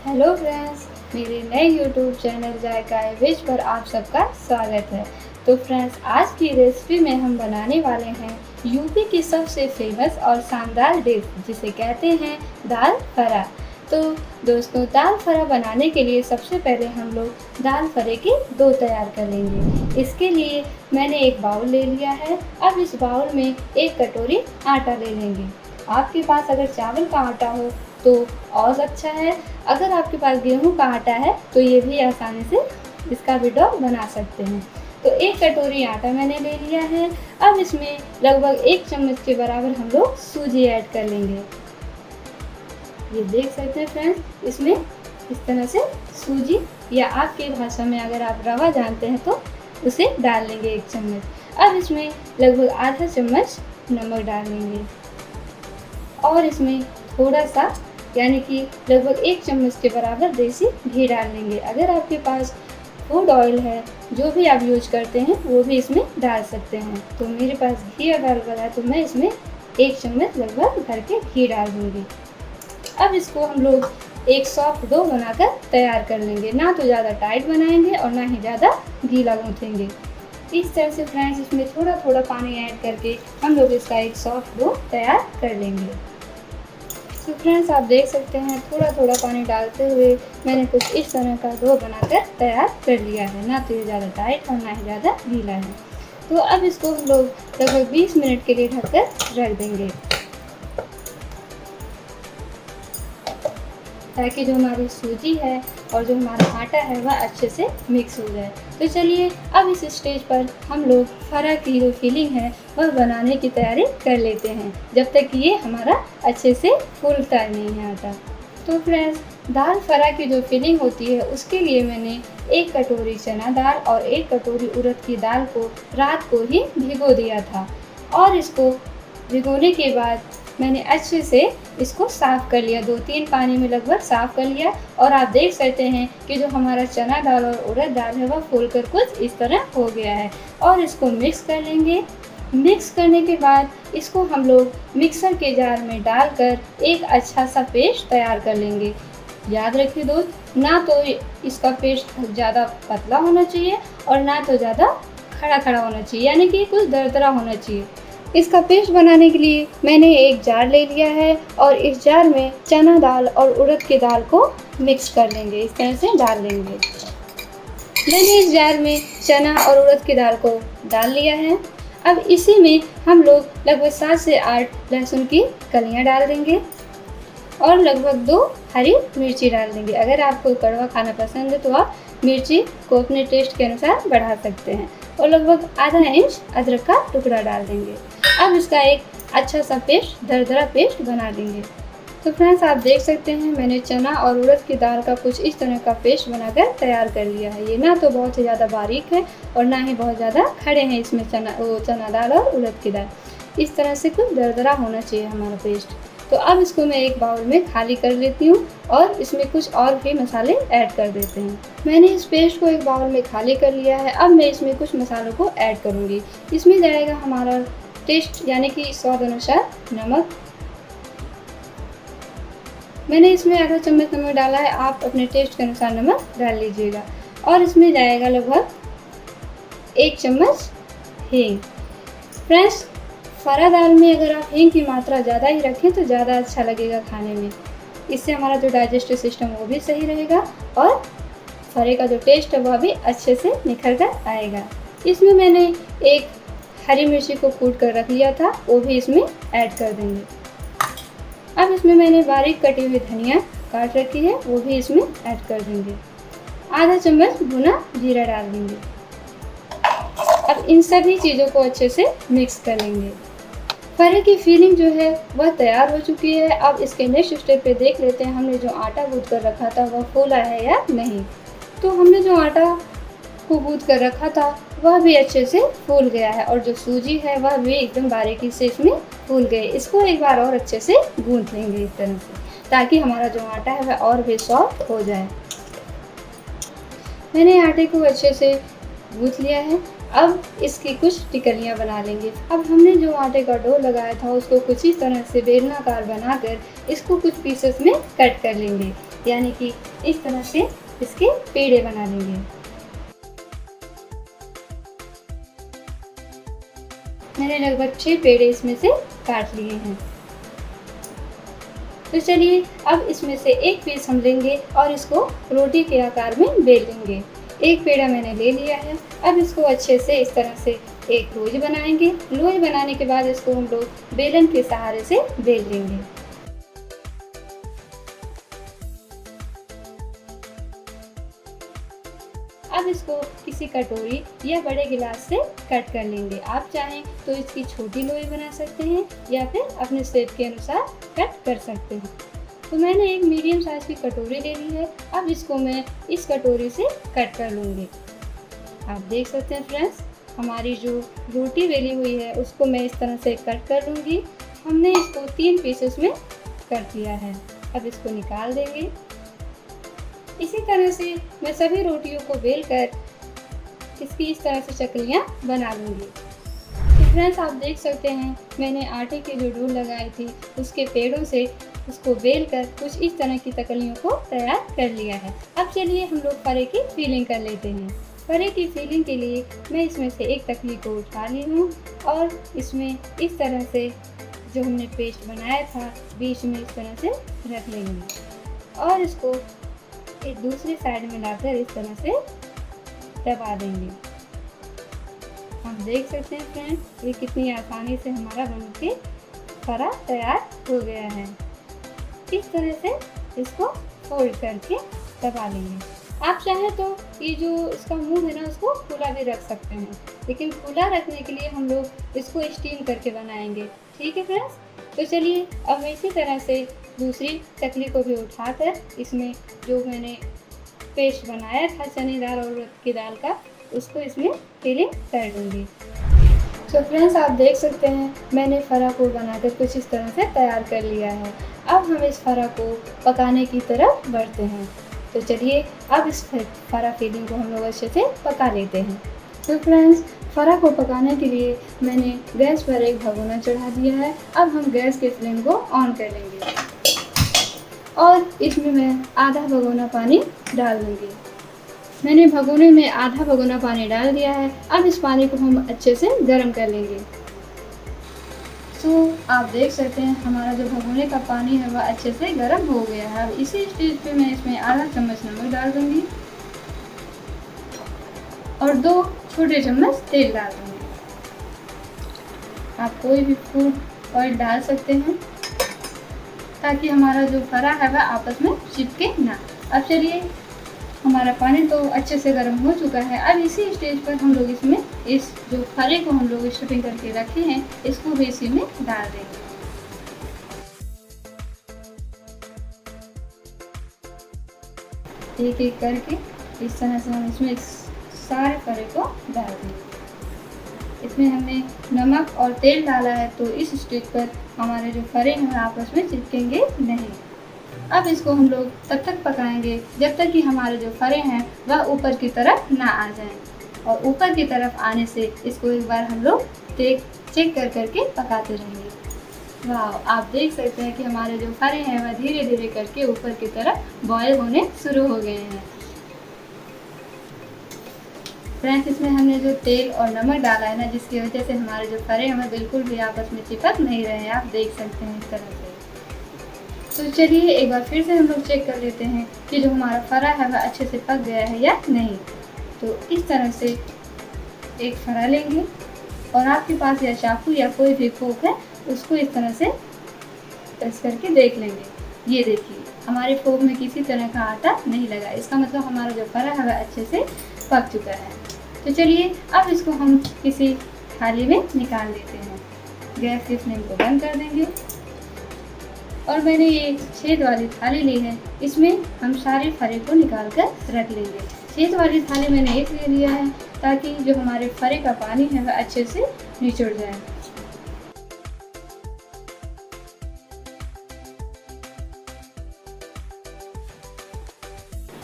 Hello friends, मेरे नए YouTube channel जायका veg पर आप सबका स्वागत है। तो फ्रेंड्स, आज की रेसिपी में हम बनाने वाले हैं यूपी की सबसे फेमस और शानदार डिश जिसे कहते हैं दाल फरा। तो दोस्तों, दाल फरा बनाने के लिए सबसे पहले हम लोग दाल फरे के डो तैयार कर लेंगे। इसके लिए मैंने एक बाउल ले लिया है। अब इस बाउल में एक कटोरी आटा ले लेंगे। आपके पास अगर चावल का आटा हो तो और अच्छा है। अगर आपके पास गेहूं का आटा है तो ये भी आसानी से इसका भी डो बना सकते हैं। तो एक कटोरी आटा मैंने ले लिया है। अब इसमें लगभग 1 चम्मच के बराबर हम लोग सूजी ऐड कर लेंगे। ये देख सकते हैं फ्रेंड्स, इसमें इस तरह से सूजी या आपकी भाषा में अगर आप रवा जानते हैं तो उसे डाल लेंगे 1 चम्मच। अब इसमें लगभग आधा चम्मच नमक डाल लेंगे और इसमें थोड़ा सा यानी कि लगभग 1 चम्मच के बराबर देसी घी डाल लेंगे। अगर आपके पास फूड ऑयल है, जो भी आप यूज करते हैं वो भी इसमें डाल सकते हैं। तो मेरे पास घी अवेलेबल है तो मैं इसमें 1 चम्मच लगभग भर के घी डाल दूँगी। अब इसको हम लोग एक सॉफ्ट डो बनाकर तैयार कर लेंगे। ना तो ज़्यादा टाइट बनाएंगे और ना ही ज़्यादा गीला गूँथेंगे। इस तरह से फ्रेंड्स, इसमें थोड़ा थोड़ा पानी ऐड करके हम लोग इसका एक सॉफ्ट डो तैयार कर लेंगे। तो फ्रेंड्स, आप देख सकते हैं थोड़ा थोड़ा पानी डालते हुए मैंने कुछ इस तरह का डो बनाकर तैयार कर लिया है। ना तो ये ज़्यादा टाइट और ना ही ज़्यादा गीला है। तो अब इसको हम लोग लगभग 20 मिनट के लिए ढककर रख देंगे ताकि जो हमारी सूजी है और जो हमारा आटा है वह अच्छे से मिक्स हो जाए। तो चलिए, अब इस स्टेज पर हम लोग फरा की जो फिलिंग है वह बनाने की तैयारी कर लेते हैं, जब तक कि ये हमारा अच्छे से फूलता नहीं है आटा। तो फ्रेंड्स, दाल फरा की जो फिलिंग होती है उसके लिए मैंने 1 कटोरी चना दाल और 1 कटोरी उड़द की दाल को रात को ही भिगो दिया था। और इसको भिगोने के बाद मैंने अच्छे से इसको साफ़ कर लिया, 2-3 पानी में लगभग साफ़ कर लिया। और आप देख सकते हैं कि जो हमारा चना दाल और उड़द दाल है वह फूलकर कुछ इस तरह हो गया है। और इसको मिक्स कर लेंगे। मिक्स करने के बाद इसको हम लोग मिक्सर के जार में डालकर एक अच्छा सा पेस्ट तैयार कर लेंगे। याद रखिए दोस्त, ना तो इसका पेस्ट ज़्यादा पतला होना चाहिए और ना तो ज़्यादा खड़ा खड़ा होना चाहिए, यानी कि कुछ दरदरा होना चाहिए। इसका पेस्ट बनाने के लिए मैंने एक जार ले लिया है और इस जार में चना दाल और उड़द की दाल को मिक्स कर लेंगे। इस तरह से डाल लेंगे। मैंने इस जार में चना और उड़द की दाल को डाल लिया है। अब इसी में हम लोग लगभग 7 से 8 लहसुन की कलियां डाल देंगे और लगभग 2 हरी मिर्ची डाल देंगे। अगर आपको कड़वा खाना पसंद है तो आप मिर्ची को अपने टेस्ट के अनुसार बढ़ा सकते हैं। और लगभग आधा इंच अदरक का टुकड़ा डाल देंगे। अब इसका एक अच्छा सा पेस्ट, दरदरा पेस्ट बना देंगे। तो फ्रेंड्स, आप देख सकते हैं मैंने चना और उड़द की दाल का कुछ इस तरह का पेस्ट बनाकर तैयार कर लिया है। ये ना तो बहुत ही ज़्यादा बारीक है और ना ही बहुत ज़्यादा खड़े हैं इसमें चना दाल और उड़द की दाल। इस तरह से कुछ दरदरा होना चाहिए हमारा पेस्ट। तो अब इसको मैं एक बाउल में खाली कर लेती हूँ और इसमें कुछ और भी मसाले ऐड कर देते हैं। मैंने इस पेस्ट को एक बाउल में खाली कर लिया है। अब मैं इसमें कुछ मसालों को ऐड करूँगी। इसमें जाएगा हमारा टेस्ट यानी कि स्वाद अनुसार नमक। मैंने इसमें आधा चम्मच नमक डाला है, आप अपने टेस्ट के अनुसार नमक डाल लीजिएगा। और इसमें जाएगा लगभग 1 चम्मच हींग। फ्रेंड्स, फरा दाल में अगर आप हींग की मात्रा ज़्यादा ही रखें तो ज़्यादा अच्छा लगेगा खाने में। इससे हमारा जो डाइजेस्टिव सिस्टम वो भी सही रहेगा और फरे का जो टेस्ट है वह भी अच्छे से निखर कर आएगा। इसमें मैंने एक हरी मिर्ची को कूट कर रख लिया था, वो भी इसमें ऐड कर देंगे। अब इसमें मैंने बारीक कटी हुई धनिया काट रखी है, वो भी इसमें ऐड कर देंगे। आधा चम्मच भुना जीरा डाल देंगे। अब इन सभी चीज़ों को अच्छे से मिक्स कर लेंगे। फरे की फिलिंग जो है वह तैयार हो चुकी है। अब इसके नेक्स्ट स्टेप पे देख लेते हैं हमने जो आटा गूंथ कर रखा था वह फूला है या नहीं। तो हमने जो आटा को गूंथ कर रखा था वह भी अच्छे से फूल गया है और जो सूजी है वह भी एकदम बारीकी से इसमें फूल गई। इसको एक बार और अच्छे से गूंथ लेंगे इस तरह से, ताकि हमारा जो आटा है वह और भी सॉफ्ट हो जाए। मैंने आटे को अच्छे से गूंथ लिया है। अब इसकी कुछ टिकलियाँ बना लेंगे। अब हमने जो आटे का डो लगाया था उसको कुछ इस तरह से बेलनाकार बनाकर इसको कुछ पीसेस में कट कर लेंगे। यानी कि इस तरह से इसके पेड़े बना लेंगे। मैंने लगभग 6 पेड़े इसमें से काट लिए हैं। तो चलिए अब इसमें से एक पीस हम लेंगे और इसको रोटी के आकार में बेल लेंगे। एक पेड़ा मैंने ले लिया है। अब इसको अच्छे से इस तरह से एक लोई बनाएंगे। लोई बनाने के बाद इसको हम लोग बेलन के सहारे से बेल लेंगे। अब इसको किसी कटोरी या बड़े गिलास से कट कर लेंगे। आप चाहें तो इसकी छोटी लोई बना सकते हैं या फिर अपने शेप के अनुसार कट कर सकते हैं। तो मैंने एक मीडियम साइज की कटोरी ले ली है। अब इसको मैं इस कटोरी से कट कर लूँगी। आप देख सकते हैं फ्रेंड्स, हमारी जो रोटी बेली हुई है उसको मैं इस तरह से कट कर लूँगी। हमने इसको 3 पीसेस में कर दिया है। अब इसको निकाल देंगे। इसी तरह से मैं सभी रोटियों को बेलकर इसकी इस तरह से चकलियाँ बना लूँगी। तो फ्रेंड्स, आप देख सकते हैं मैंने आटे की जो डोल लगाई थी उसके पेड़ों से उसको बेलकर कुछ इस तरह की तकलियों को तैयार कर लिया है। अब चलिए हम लोग फरे की फीलिंग कर लेते हैं। फरे की फीलिंग के लिए मैं इसमें से एक तकली को उठा ली हूँ और इसमें इस तरह से जो हमने पेस्ट बनाया था बीच में इस तरह से रख लेंगे और इसको एक दूसरी साइड में लाकर इस तरह से दबा देंगे। हम देख सकते हैं फ्रेंड्स, ये कितनी आसानी से हमारा बनके फरा तैयार हो गया है। इस तरह से इसको फोल्ड करके दबा लेंगे। आप चाहें तो ये जो इसका मुंह है ना उसको खुला भी रख सकते हैं, लेकिन खुला रखने के लिए हम लोग इसको स्टीम करके बनाएंगे। ठीक है फ्रेंड्स, तो चलिए अब मैं इसी तरह से दूसरी चकली को भी उठाकर इसमें जो मैंने पेस्ट बनाया था चने दाल और उड़द की दाल का उसको इसमें फिलिंग कर दूँगी। तो फ्रेंड्स, आप देख सकते हैं मैंने फरा को बनाकर कुछ इस तरह से तैयार कर लिया है। अब हम इस फरा को पकाने की तरफ बढ़ते हैं। तो चलिए अब इस फरा फिलिंग को हम लोग अच्छे से पका लेते हैं। तो फ्रेंड्स, फरा को पकाने के लिए मैंने गैस पर एक भगोना चढ़ा दिया है। अब हम गैस के फ्लेम को ऑन कर लेंगे और इसमें मैं आधा भगोना पानी डाल दूँगी। मैंने भगोने में आधा भगोना पानी डाल दिया है। अब इस पानी को हम अच्छे से गर्म कर लेंगे। तो आप देख सकते हैं हमारा जो भगोने का पानी है वह अच्छे से गर्म हो गया है। अब इसी स्टेज पे मैं इसमें आधा चम्मच नमक डाल दूँगी और 2 छोटे चम्मच तेल डाल दूँगी। आप कोई भी फूड ऑयल डाल सकते हैं ताकि हमारा जो फरा है वह आपस में चिपके ना। अब चलिए, हमारा पानी तो अच्छे से गर्म हो चुका है। अब इसी स्टेज पर हम लोग इसमें इस जो फरे को हम लोग स्टफिंग करके रखे हैं इसको भी इसी में डाल देंगे। एक एक करके इस तरह से हम इसमें सारे फरे को डाल देंगे। इसमें हमने नमक और तेल डाला है तो इस स्टेज पर हमारे जो फरे हैं आपस में चिपकेंगे नहीं। अब इसको हम लोग तब तक पकाएंगे जब तक कि हमारे जो फरे हैं वह ऊपर की तरफ ना आ जाएं। और ऊपर की तरफ आने से इसको एक बार हम लोग चेक कर करके पकाते रहेंगे। वाह, आप देख सकते हैं कि हमारे जो फरे हैं वह धीरे धीरे करके ऊपर की तरफ बॉयल होने शुरू हो गए हैं। फ्रेंड्स, इसमें हमने जो तेल और नमक डाला है ना जिसकी वजह से हमारे जो फरे हैं वह बिल्कुल भी आपस में चिपक नहीं रहे हैं। आप देख सकते हैं इस तरह से। तो चलिए एक बार फिर से हम लोग चेक कर लेते हैं कि जो हमारा फरा है वह अच्छे से पक गया है या नहीं। तो इस तरह से एक फरा लेंगे और आपके पास या चाकू या कोई भी फोक है उसको इस तरह से प्रेस करके देख लेंगे। ये देखिए हमारे फोक में किसी तरह का आटा नहीं लगा, इसका मतलब हमारा जो फरा है वह अच्छे से पक चुका है। तो चलिए अब इसको हम किसी थाली में निकाल लेते हैं। गैस के फ्लेम को बंद कर देंगे और मैंने ये छेद वाली थाली ली है, इसमें हम सारे फरे को निकाल कर रख लेंगे। छेद वाली थाली मैंने एक ले लिया है ताकि जो हमारे फरे का पानी है वह अच्छे से निचुड़ जाए।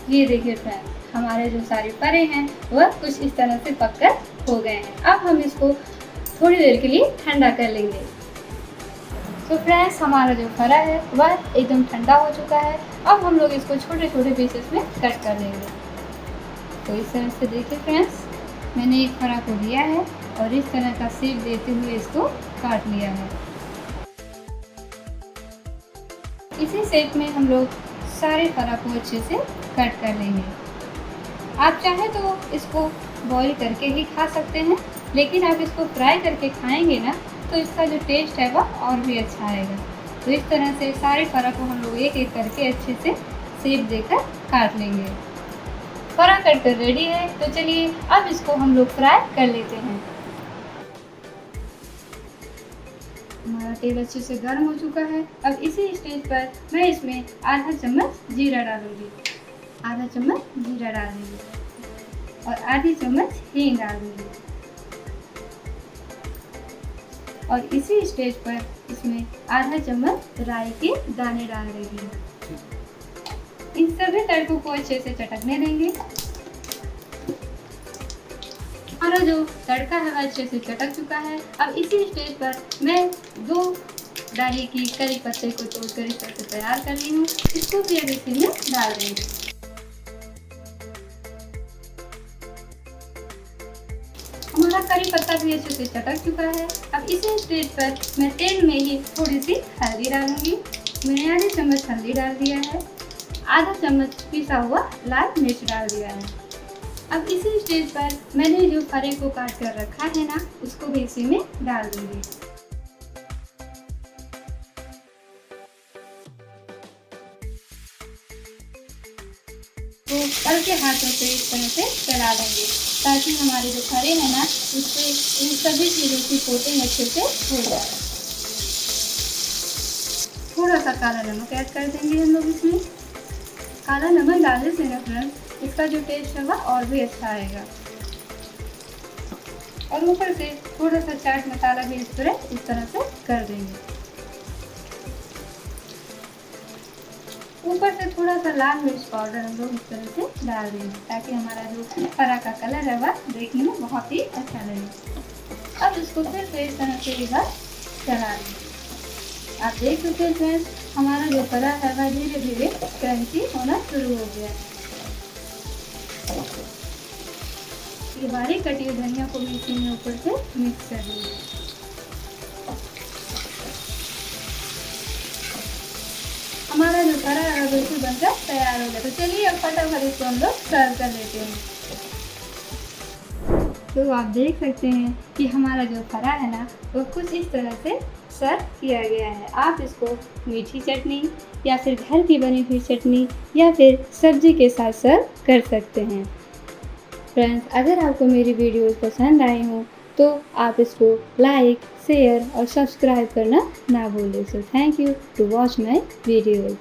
ये देखिए फ्रेंड्स, हमारे जो सारे फरे हैं वह कुछ इस तरह से पककर हो गए हैं। अब हम इसको थोड़ी देर के लिए ठंडा कर लेंगे। तो फ्रेंड्स, हमारा जो फरा है वह एकदम ठंडा हो चुका है। अब हम लोग इसको छोटे छोटे पीसेस में कट कर लेंगे। तो इस तरह से देखिए फ्रेंड्स, मैंने एक फरा को लिया है और इस तरह का शेप देते हुए इसको काट लिया है। इसी शेप में हम लोग सारे फरा को अच्छे से कट कर लेंगे। आप चाहें तो इसको बॉईल करके ही खा सकते हैं, लेकिन आप इसको फ्राई करके खाएंगे ना तो इसका जो टेस्ट है वह और भी अच्छा आएगा। तो इस तरह से सारे फरा को हम लोग एक एक करके अच्छे से शेप देकर काट लेंगे। फरा कट कर रेडी है, तो चलिए अब इसको हम लोग फ्राई कर लेते हैं। हमारा तेल अच्छे से गर्म हो चुका है। अब इसी स्टेज पर मैं इसमें आधा चम्मच जीरा डालूंगी, आधा चम्मच जीरा डाल दूंगी और आधी चम्मच हींग डाल दूंगी। और इसी स्टेज पर इसमें आधा चम्मच राई के दाने डाल देंगे। इन सभी तड़कों को अच्छे से चटकने देंगे। हमारा जो तड़का है वह अच्छे से चटक चुका है। अब इसी स्टेज पर मैं 2 डाली की करी पत्ते को तोड़कर इस तरह से तैयार कर ली हूँ। इसको भी अब इसी में डाल देंगे। हमारा करी पत्ता भी अच्छे से चटक चुका है। अब इसी स्टेज पर मैं तेल में ही थोड़ी सी हल्दी डालूंगी। मैंने आधी चम्मच हल्दी डाल दिया है, आधा चम्मच पिसा हुआ लाल मिर्च डाल दिया है। अब इसी स्टेज पर मैंने जो फरे को काट कर रखा है ना, उसको भी इसी में डाल दूंगी। तो हल्के हाथों से इस तरह से चला लेंगे ताकि हमारे जो फरे हैं ना उससे इन सभी चीज़ों की कोटिंग अच्छे से हो जाए। थोड़ा सा काला नमक ऐड कर देंगे हम लोग इसमें। काला नमक डालने से ना फ्रेंड्स इसका जो टेस्ट है वह और भी अच्छा आएगा। और ऊपर से थोड़ा सा चाट मसाला भी इस तरह से कर देंगे। ऊपर से थोड़ा सा लाल मिर्च पाउडर हम लोग इस तरह से डाल देंगे ताकि हमारा जो फरा का कलर है वह देखने में बहुत ही अच्छा लगे। अब इसको फिर से इस तरह से एक बार चला लेंगे। आप देख सकते हैं फ्रेंड्स, हमारा जो फरा है वह धीरे धीरे क्रंची होना शुरू हो गया। ये बारीक कटी हुई धनिया को भी इसी में ऊपर से मिक्स कर देंगे। हमारा जो फरा है बिल्कुल बनकर तैयार हो गया। तो चलिए अब फटाफट इसको हम लोग सर्व कर लेते हैं। तो आप देख सकते हैं कि हमारा जो फरा है ना वो कुछ इस तरह से सर्व किया गया है। आप इसको मीठी चटनी या फिर घर की बनी हुई चटनी या फिर सब्जी के साथ सर्व कर सकते हैं। फ्रेंड्स, अगर आपको मेरी वीडियोस पसंद आई हो तो आप इसको लाइक, शेयर और सब्सक्राइब करना ना भूलें। So thank you to watch my videos.